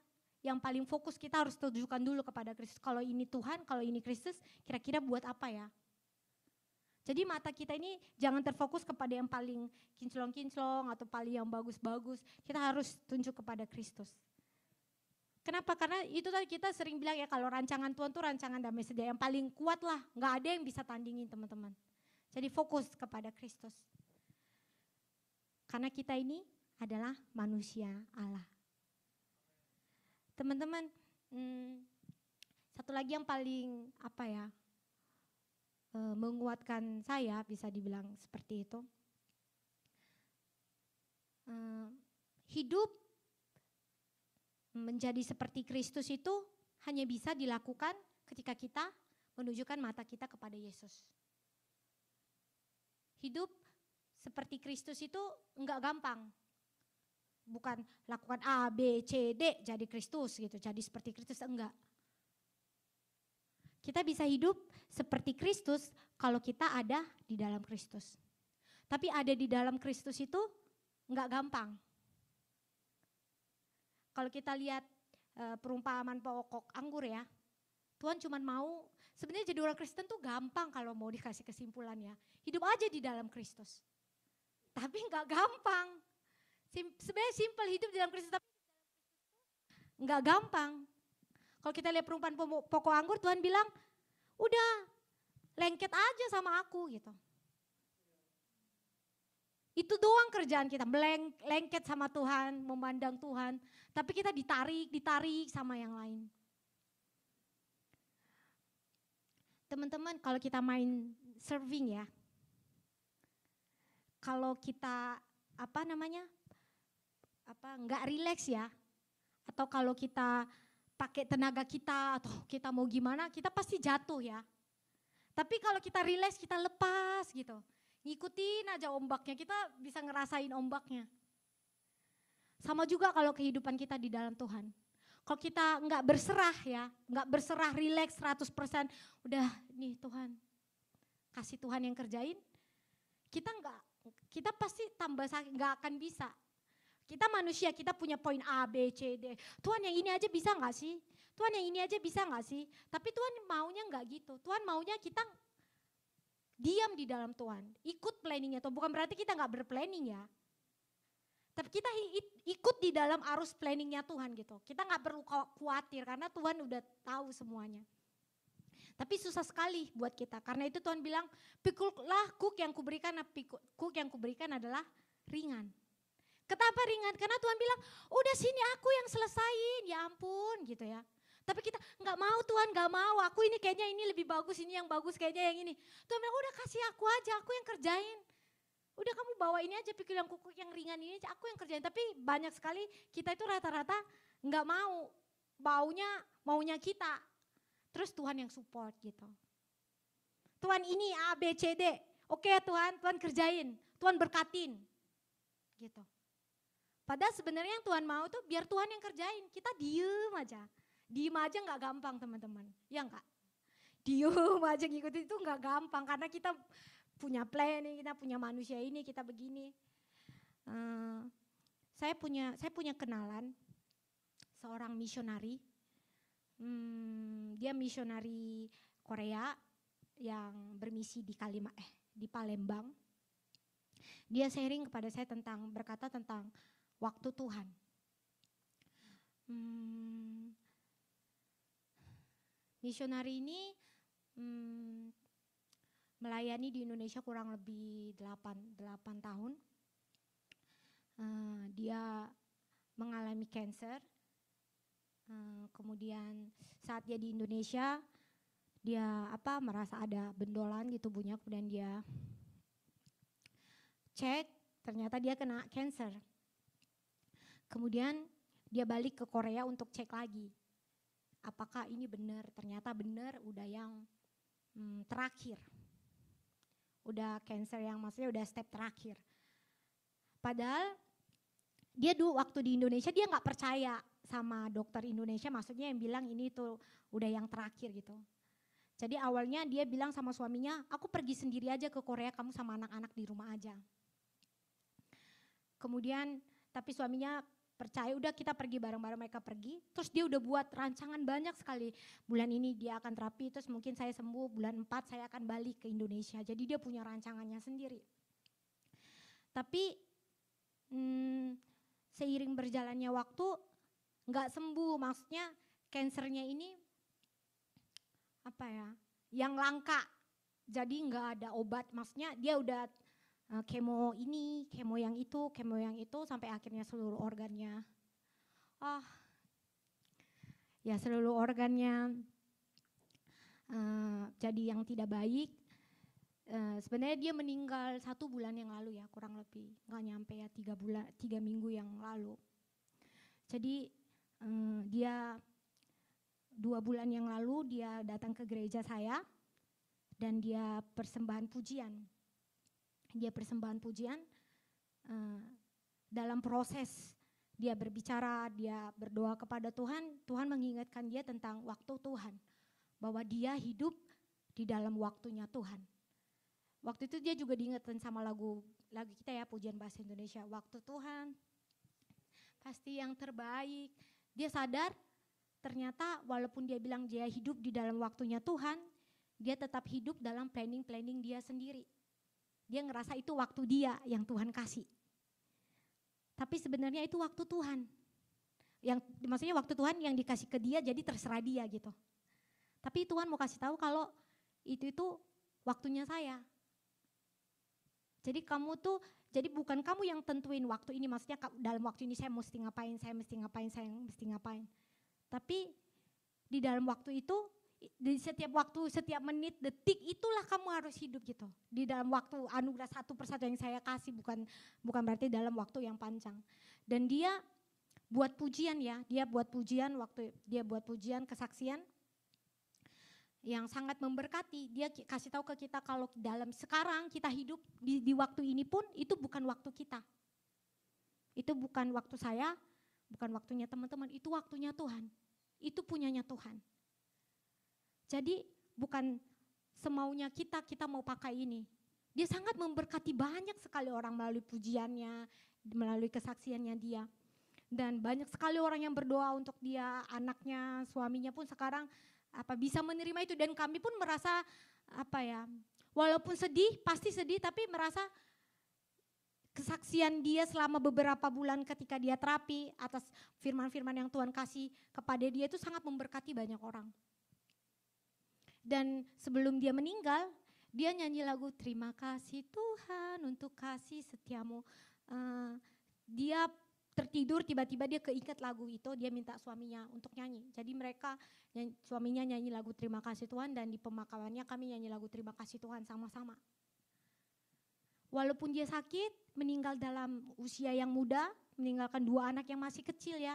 Speaker 1: yang paling fokus kita harus tujukan dulu kepada Kristus. Kalau ini Tuhan, kalau ini Kristus, kira-kira buat apa ya? Jadi mata kita ini jangan terfokus kepada yang paling kinclong-kinclong atau paling yang bagus-bagus. Kita harus tunjuk kepada Kristus. Kenapa? Karena itu tadi kita sering bilang ya, kalau rancangan Tuhan tuh rancangan damai sejahtera yang paling kuat lah. Gak ada yang bisa tandingin teman-teman. Jadi fokus kepada Kristus. Karena kita ini adalah manusia Allah. Teman-teman, satu lagi yang paling menguatkan saya, bisa dibilang seperti itu. Hidup menjadi seperti Kristus itu hanya bisa dilakukan ketika kita menunjukkan mata kita kepada Yesus. Hidup seperti Kristus itu enggak gampang. Bukan lakukan A, B, C, D jadi Kristus gitu, jadi seperti Kristus, enggak. Kita bisa hidup seperti Kristus kalau kita ada di dalam Kristus. Tapi ada di dalam Kristus itu enggak gampang. Kalau kita lihat perumpamaan pokok anggur ya, Tuhan cuma mau, sebenarnya jadi orang Kristen tuh gampang kalau mau dikasih kesimpulan ya. Hidup aja di dalam Kristus. Tapi enggak gampang. Sebenarnya simpel hidup di dalam Kristus, tapi enggak gampang. Kalau kita lihat perumpamaan pokok anggur, Tuhan bilang, udah lengket aja sama aku gitu. Itu doang kerjaan kita, lengket sama Tuhan, memandang Tuhan. Tapi kita ditarik sama yang lain. Teman-teman, kalau kita main surfing ya, kalau kita nggak rileks ya, atau kalau kita pakai tenaga kita atau kita mau gimana, kita pasti jatuh ya. Tapi kalau kita rileks, kita lepas gitu. Ngikutin aja ombaknya, kita bisa ngerasain ombaknya. Sama juga kalau kehidupan kita di dalam Tuhan. Kalau kita nggak berserah ya, nggak berserah rileks 100%, udah nih Tuhan, kasih Tuhan yang kerjain, kita pasti tambah sakit, nggak akan bisa. Kita manusia, kita punya poin A, B, C, D. Tuhan yang ini aja bisa gak sih? Tuhan yang ini aja bisa gak sih? Tapi Tuhan maunya gak gitu. Tuhan maunya kita diam di dalam Tuhan. Ikut planningnya Tuhan. Bukan berarti kita gak berplanning ya. Tapi kita ikut di dalam arus planningnya Tuhan gitu. Kita gak perlu khawatir karena Tuhan udah tahu semuanya. Tapi susah sekali buat kita. Karena itu Tuhan bilang, pikulah kuk yang kuberikan adalah ringan. Kenapa ringan? Karena Tuhan bilang, udah sini aku yang selesain, ya ampun gitu ya. Tapi kita nggak mau Tuhan, nggak mau. Aku ini kayaknya ini lebih bagus, ini yang bagus kayaknya yang ini. Tuhan bilang udah kasih aku aja, aku yang kerjain. Udah kamu bawa ini aja, pikir yang kukuk yang ringan ini aja, aku yang kerjain. Tapi banyak sekali kita itu rata-rata nggak mau, maunya kita. Terus Tuhan yang support gitu. Tuhan ini A, B, C, D. Oke Tuhan, Tuhan kerjain, Tuhan berkatin. Gitu. Padahal sebenarnya yang Tuhan mau tuh biar Tuhan yang kerjain. Kita diem aja. Diem aja gak gampang teman-teman. Ya enggak? Diem aja ngikutin itu gak gampang. Karena kita punya planning, kita punya manusia ini, kita begini. Saya punya kenalan seorang misionari. Dia misionari Korea yang bermisi di Palembang. Dia sharing kepada saya berkata tentang waktu Tuhan. Misionari ini melayani di Indonesia kurang lebih 8 tahun. Dia mengalami cancer. Kemudian saat dia di Indonesia, dia merasa ada bendolan di tubuhnya, kemudian dia cek, ternyata dia kena cancer. Kemudian dia balik ke Korea untuk cek lagi. Apakah ini benar? Ternyata benar, udah yang terakhir. udah cancer yang maksudnya udah step terakhir. Padahal dia dulu waktu di Indonesia dia nggak percaya sama dokter Indonesia, maksudnya yang bilang ini tuh udah yang terakhir gitu. Jadi awalnya dia bilang sama suaminya, aku pergi sendiri aja ke Korea, kamu sama anak-anak di rumah aja. Kemudian tapi suaminya percaya, udah kita pergi bareng-bareng, mereka pergi. Terus dia udah buat rancangan banyak sekali. Bulan ini dia akan terapi, terus mungkin saya sembuh, bulan 4 saya akan balik ke Indonesia. Jadi dia punya rancangannya sendiri. Tapi seiring berjalannya waktu nggak sembuh, maksudnya kansernya ini apa ya, yang langka. Jadi nggak ada obat, maksudnya dia udah kemo ini, kemo yang itu, sampai akhirnya seluruh organnya, seluruh organnya jadi yang tidak baik. Sebenarnya dia meninggal 1 bulan yang lalu ya, kurang lebih, nggak nyampe ya 3 minggu yang lalu. Jadi dia 2 bulan yang lalu dia datang ke gereja saya dan dia persembahan pujian. Dalam proses dia berbicara, dia berdoa kepada Tuhan, Tuhan mengingatkan dia tentang waktu Tuhan, bahwa dia hidup di dalam waktunya Tuhan. Waktu itu dia juga diingatkan sama lagu kita ya, pujian bahasa Indonesia, waktu Tuhan pasti yang terbaik. Dia sadar ternyata walaupun dia bilang dia hidup di dalam waktunya Tuhan, dia tetap hidup dalam planning dia sendiri. Dia ngerasa itu waktu dia yang Tuhan kasih. Tapi sebenarnya itu waktu Tuhan. Maksudnya waktu Tuhan yang dikasih ke dia, jadi terserah dia gitu. Tapi Tuhan mau kasih tahu kalau itu waktunya saya. Jadi bukan kamu yang tentuin waktu ini, maksudnya dalam waktu ini saya mesti ngapain. Tapi di dalam waktu itu, di setiap waktu, setiap menit, detik, itulah kamu harus hidup gitu. Di dalam waktu anugerah satu persatu yang saya kasih, bukan berarti dalam waktu yang panjang. Dan dia buat pujian ya, waktu dia buat pujian kesaksian yang sangat memberkati. Dia kasih tahu ke kita kalau dalam sekarang kita hidup di waktu ini pun itu bukan waktu kita. Itu bukan waktu saya, bukan waktunya teman-teman, itu waktunya Tuhan. Itu punyanya Tuhan. Jadi bukan semaunya kita mau pakai ini. Dia sangat memberkati banyak sekali orang melalui pujiannya, melalui kesaksiannya dia. Dan banyak sekali orang yang berdoa untuk dia, anaknya, suaminya pun sekarang bisa menerima itu. Dan kami pun merasa walaupun sedih, pasti sedih, tapi merasa kesaksian dia selama beberapa bulan ketika dia terapi atas firman-firman yang Tuhan kasih kepada dia itu sangat memberkati banyak orang. Dan sebelum dia meninggal, dia nyanyi lagu Terima Kasih Tuhan untuk kasih setiamu. Dia tertidur, tiba-tiba dia keinget lagu itu, dia minta suaminya untuk nyanyi. Jadi suaminya nyanyi lagu Terima Kasih Tuhan, dan di pemakamannya kami nyanyi lagu Terima Kasih Tuhan sama-sama. Walaupun dia sakit, meninggal dalam usia yang muda, meninggalkan 2 anak yang masih kecil ya.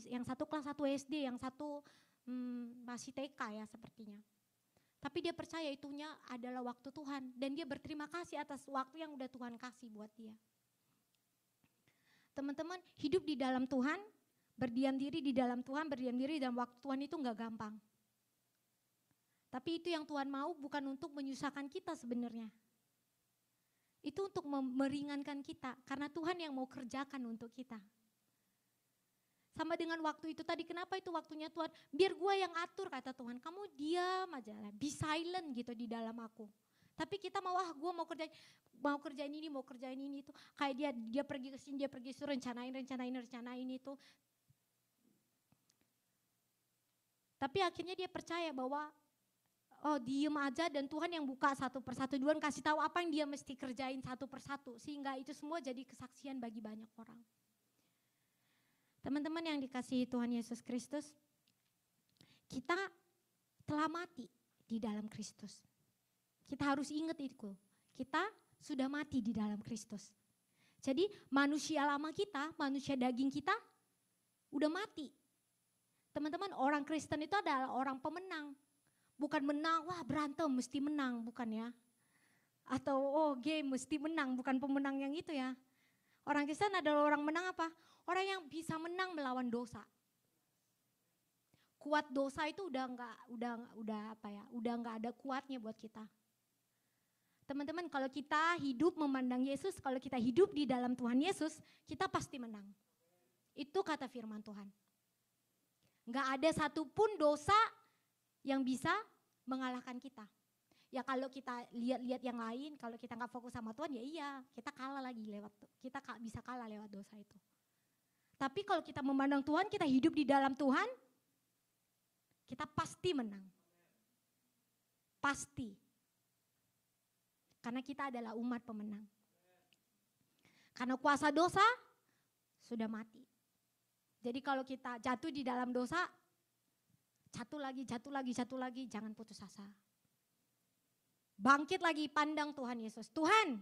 Speaker 1: Yang satu kelas 1 SD, yang satu masih TK ya sepertinya. Tapi dia percaya itunya adalah waktu Tuhan, dan dia berterima kasih atas waktu yang udah Tuhan kasih buat dia. Teman-teman, hidup di dalam Tuhan, berdiam diri di dalam Tuhan, berdiam diri dalam waktu Tuhan itu gak gampang. Tapi itu yang Tuhan mau, bukan untuk menyusahkan kita sebenarnya. Itu untuk meringankan kita, karena Tuhan yang mau kerjakan untuk kita. Sama dengan waktu itu tadi, kenapa itu waktunya Tuhan? Biar gue yang atur, kata Tuhan. Kamu diam aja lah, be silent gitu di dalam aku. Tapi kita gue mau kerjain ini itu. Kayak dia pergi ke sini, dia pergi suruh rencanain itu. Tapi akhirnya dia percaya bahwa diem aja, dan Tuhan yang buka satu persatu, Tuhan kasih tahu apa yang dia mesti kerjain satu persatu, sehingga itu semua jadi kesaksian bagi banyak orang. Teman-teman yang dikasihi Tuhan Yesus Kristus, kita telah mati di dalam Kristus. Kita harus ingat itu, kita sudah mati di dalam Kristus. Jadi manusia lama kita, manusia daging kita udah mati. Teman-teman, orang Kristen itu adalah orang pemenang. Bukan menang, berantem mesti menang, bukan ya. Atau game mesti menang, bukan pemenang yang itu ya. Orang Kristen adalah orang menang apa? Orang yang bisa menang melawan dosa. Kuat dosa itu udah nggak ada kuatnya buat kita. Teman-teman, kalau kita hidup memandang Yesus, kalau kita hidup di dalam Tuhan Yesus, kita pasti menang. Itu kata firman Tuhan. Nggak ada satupun dosa yang bisa mengalahkan kita. Ya kalau kita lihat-lihat yang lain, kalau kita nggak fokus sama Tuhan, ya iya kita kalah lagi kita bisa kalah lewat dosa itu. Tapi kalau kita memandang Tuhan, kita hidup di dalam Tuhan, kita pasti menang. Pasti. Karena kita adalah umat pemenang. Karena kuasa dosa sudah mati. Jadi kalau kita jatuh di dalam dosa, jatuh lagi, jangan putus asa. Bangkit lagi, pandang Tuhan Yesus. Tuhan,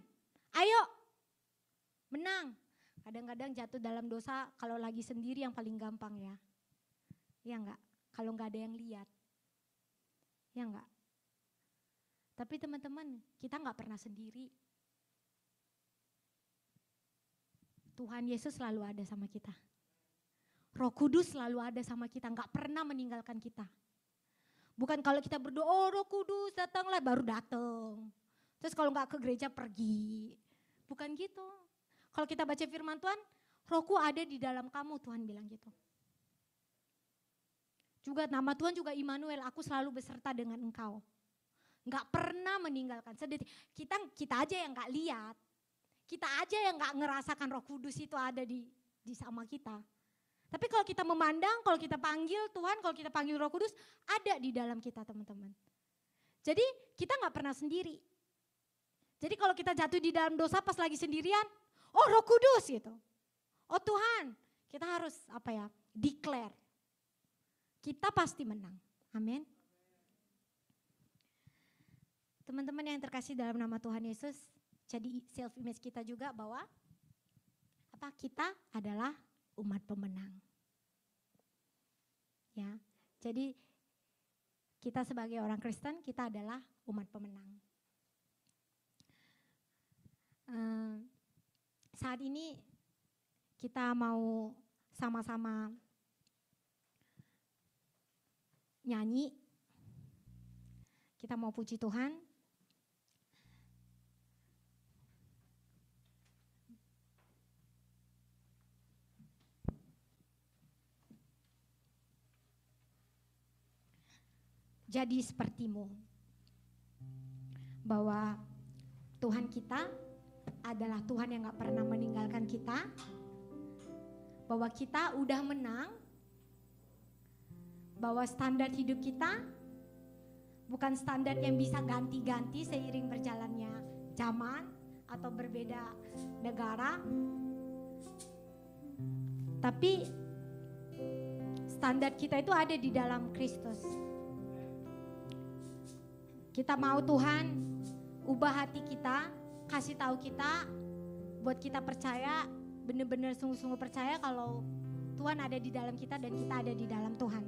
Speaker 1: ayo menang. Kadang-kadang jatuh dalam dosa kalau lagi sendiri yang paling gampang ya. Ya enggak? Kalau enggak ada yang lihat. Ya enggak? Tapi teman-teman, kita enggak pernah sendiri. Tuhan Yesus selalu ada sama kita. Roh Kudus selalu ada sama kita, enggak pernah meninggalkan kita. Bukan kalau kita berdoa, Roh Kudus datanglah, baru datang. Terus kalau enggak ke gereja pergi. Bukan gitu. Kalau kita baca firman Tuhan, Rohku ada di dalam kamu, Tuhan bilang gitu. Juga nama Tuhan juga Immanuel, aku selalu beserta dengan engkau. Enggak pernah meninggalkan. Kita aja yang enggak lihat. Kita aja yang enggak ngerasakan Roh Kudus itu ada di sama kita. Tapi kalau kita memandang, kalau kita panggil Tuhan, kalau kita panggil Roh Kudus, ada di dalam kita teman-teman. Jadi kita gak pernah sendiri. Jadi kalau kita jatuh di dalam dosa pas lagi sendirian, Roh Kudus gitu. Tuhan, kita harus declare. Kita pasti menang. Amin. Teman-teman yang terkasih dalam nama Tuhan Yesus, jadi self image kita juga bahwa kita adalah umat pemenang. Ya, jadi kita sebagai orang Kristen, kita adalah umat pemenang. Saat ini kita mau sama-sama nyanyi, kita mau puji Tuhan. Jadi sepertimu, bahwa Tuhan kita adalah Tuhan yang gak pernah meninggalkan kita, bahwa kita udah menang, bahwa standar hidup kita bukan standar yang bisa ganti-ganti seiring berjalannya zaman atau berbeda negara, tapi standar kita itu ada di dalam Kristus. Kita mau Tuhan ubah hati kita, kasih tahu kita, buat kita percaya, benar-benar sungguh-sungguh percaya kalau Tuhan ada di dalam kita dan kita ada di dalam Tuhan.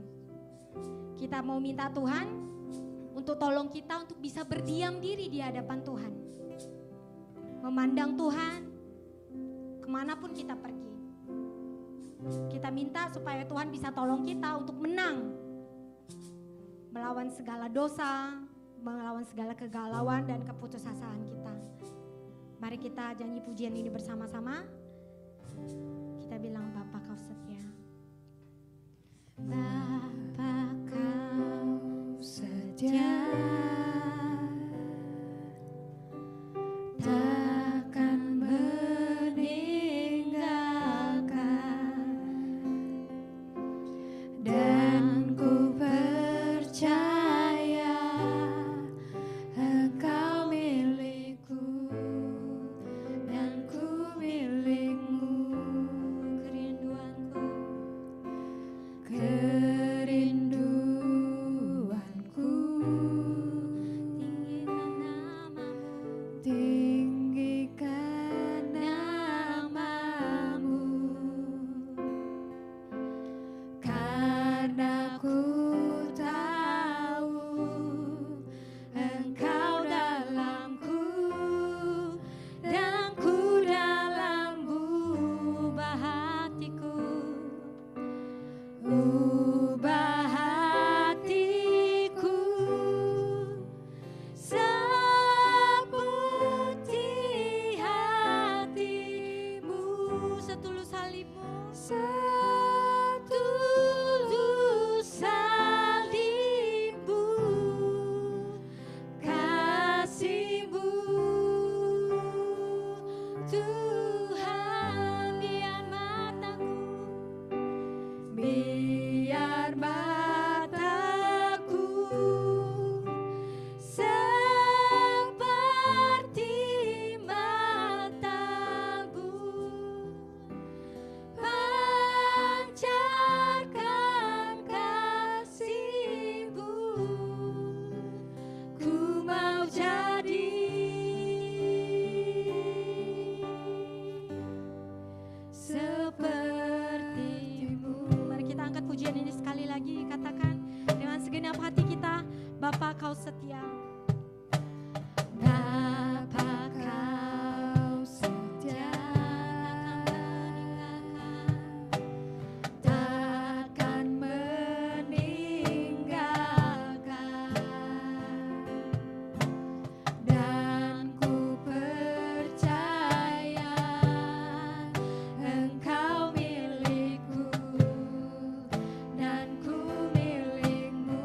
Speaker 1: Kita mau minta Tuhan untuk tolong kita untuk bisa berdiam diri di hadapan Tuhan. Memandang Tuhan kemanapun kita pergi. Kita minta supaya Tuhan bisa tolong kita untuk menang, melawan segala dosa, melawan segala kegalauan dan keputusasaan kita. Mari kita nyanyi pujian ini bersama-sama. Kita bilang, Bapa kau setia. Bapa kau setia, takkan meninggalkan, dan ku percaya Engkau milikku dan ku milik. salibmu,
Speaker 2: setulus salibmu, kasih-Mu Tuhan. Biar mataku seperti matamu, pancarkan kasih-Mu. Ku mau jadi seperti-Mu.
Speaker 1: Mari kita angkat pujian ini sekali lagi, katakan dengan segenap hati kita, Bapa Kau setia.
Speaker 2: Bapa Kau setia, takkan meninggalkan, dan ku percaya Engkau milikku dan ku milik-Mu.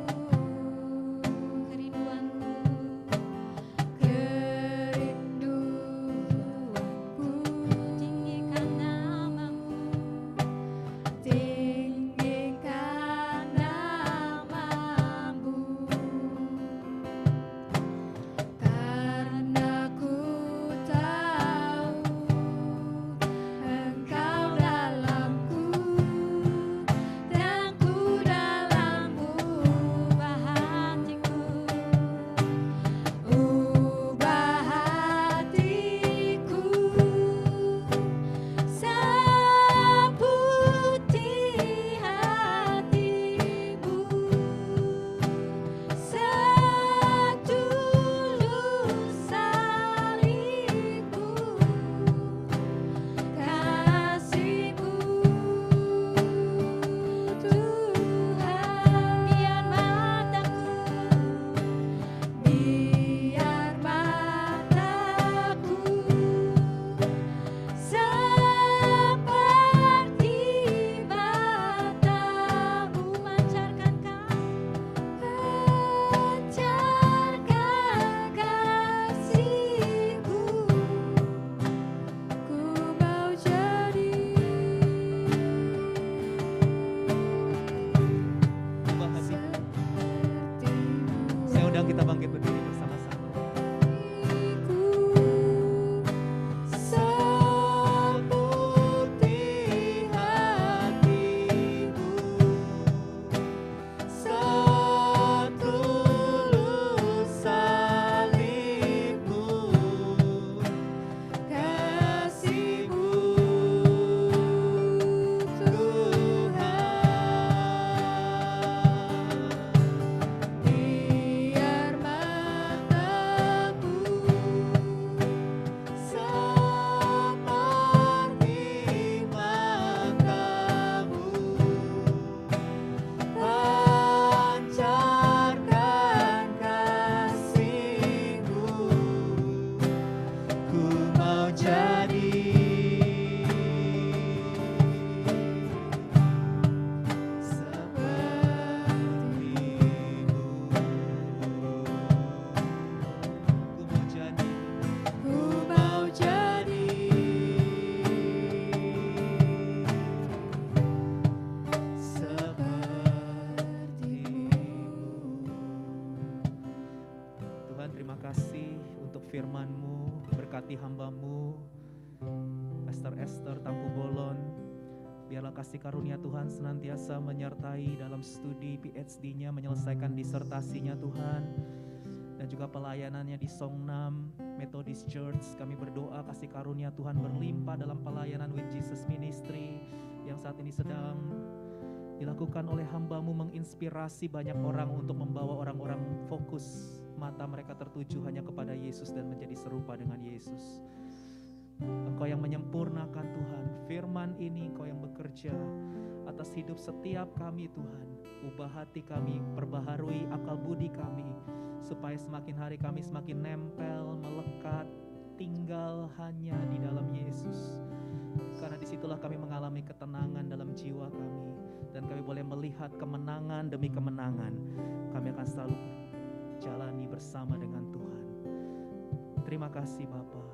Speaker 3: firman-Mu, berkati hamba-Mu, Pastor Esther Tampu Bolon. Biarlah kasih karunia Tuhan senantiasa menyertai dalam studi PhD-nya, menyelesaikan disertasinya Tuhan, dan juga pelayanannya di Songnam Methodist Church. Kami berdoa kasih karunia Tuhan berlimpah dalam pelayanan With Jesus Ministry yang saat ini sedang dilakukan oleh hamba-Mu, menginspirasi banyak orang untuk membawa orang-orang fokus mata mereka tertuju hanya kepada Yesus dan menjadi serupa dengan Yesus. Engkau yang menyempurnakan Tuhan, firman ini Engkau yang bekerja atas hidup setiap kami Tuhan. Ubah hati kami, perbaharui akal budi kami, supaya semakin hari kami semakin nempel, melekat, tinggal hanya di dalam Yesus. Karena disitulah kami mengalami ketenangan dalam jiwa kami. Dan kami boleh melihat kemenangan demi kemenangan. Kami akan selalu jalani bersama dengan Tuhan. Terima kasih Bapa.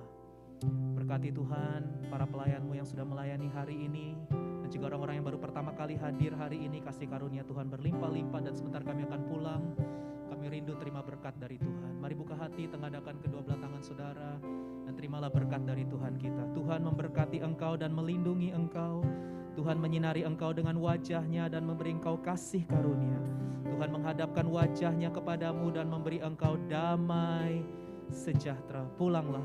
Speaker 3: Berkati Tuhan para pelayan-Mu yang sudah melayani hari ini, dan juga orang-orang yang baru pertama kali hadir hari ini. Kasih karunia Tuhan berlimpah-limpah, dan sebentar kami akan pulang. Kami rindu terima berkat dari Tuhan. Mari buka hati, tengadakan kedua belah tangan saudara, dan terimalah berkat dari Tuhan kita. Tuhan memberkati engkau dan melindungi engkau. Tuhan menyinari engkau dengan wajah-Nya dan memberi engkau kasih karunia. Tuhan menghadapkan wajah-Nya kepadamu dan memberi engkau damai sejahtera. Pulanglah,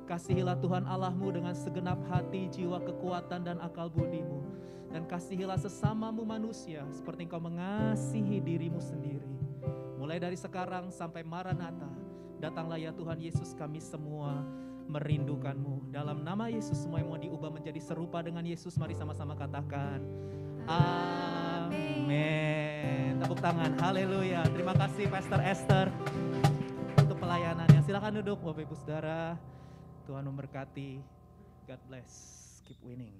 Speaker 3: kasihilah Tuhan Allahmu dengan segenap hati, jiwa, kekuatan, dan akal budimu. Dan kasihilah sesamamu manusia seperti engkau mengasihi dirimu sendiri. Mulai dari sekarang sampai Maranatha, datanglah ya Tuhan Yesus, kami semua merindukan-Mu. Dalam nama Yesus semua yang mau diubah menjadi serupa dengan Yesus, mari sama-sama katakan amin. Tepuk tangan, haleluya. Terima kasih Pastor Esther untuk pelayanannya. Silakan duduk Bapak Ibu Saudara. Tuhan memberkati. God bless. Keep winning.